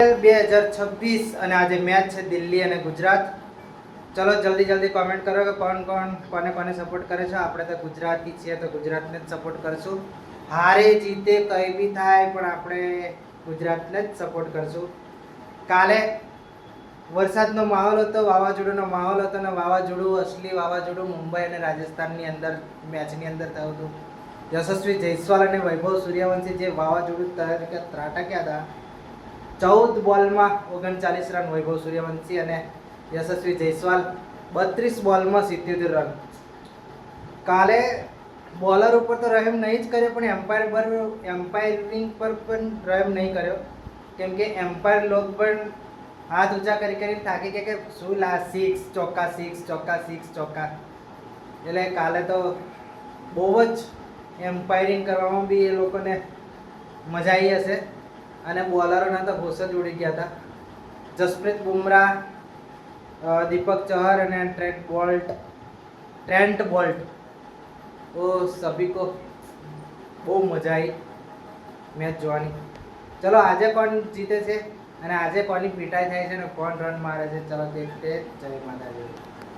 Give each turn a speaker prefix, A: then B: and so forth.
A: 2026 અને આજે મેચ છે દિલ્હી અને ગુજરાત. ચલો જલ્દી કોમેન્ટ કરો કે કોને સપોર્ટ કરે છે. આપણે તો ગુજરાતી છીએ તો ગુજરાતને જ સપોર્ટ કરશું. હારે જીતે કંઈ બી થાય પણ આપણે ગુજરાતને જ સપોર્ટ કરશું. કાલે વરસાદનો માહોલ હતો, વાવાઝોડુંનો માહોલ હતો અને વાવાઝોડું અસલી વાવાઝોડું મુંબઈ અને રાજસ્થાનની અંદર મેચની અંદર થયું હતું. યશસ્વી જયસ્વાલ અને વૈભવ સૂર્યવંશી જે વાવાઝોડું તરીકે ત્રાટક્યા હતા, 14 બોલમાં 39 રન વૈભવ સૂર્યવંશી અને યશસ્વી જયસ્વાલ 32 બોલમાં 77 રન. કાલે બોલર ઉપર તો રહેમ નહીં જ કર્યો પણ એમ્પાયરિંગ પર પણ રહેમ નહીં કર્યો, કેમ કે એમ્પાયર લોક પણ હાથ ઊંચા કરી થાકી ગયા કે શું સિક્સ ચોક્કા. એટલે કાલે તો બહુ જ એમ્પાયરિંગ કરવામાં બી એ લોકોને મજા આવી હશે અને બોલરોના તો હોશ જ ઉડી ગયા હતા. જસપ્રીત બુમરાહ, દીપક ચહર અને ટ્રેન્ટ બોલ્ટ તો સભી કો બહુ મજા આવી મેચ જોવાની. ચલો આજે કોણ જીતે છે અને આજે કોની પીટાઈ થાય છે અને કોણ રન મારે છે, ચલો દેખતે. જય માતાજી.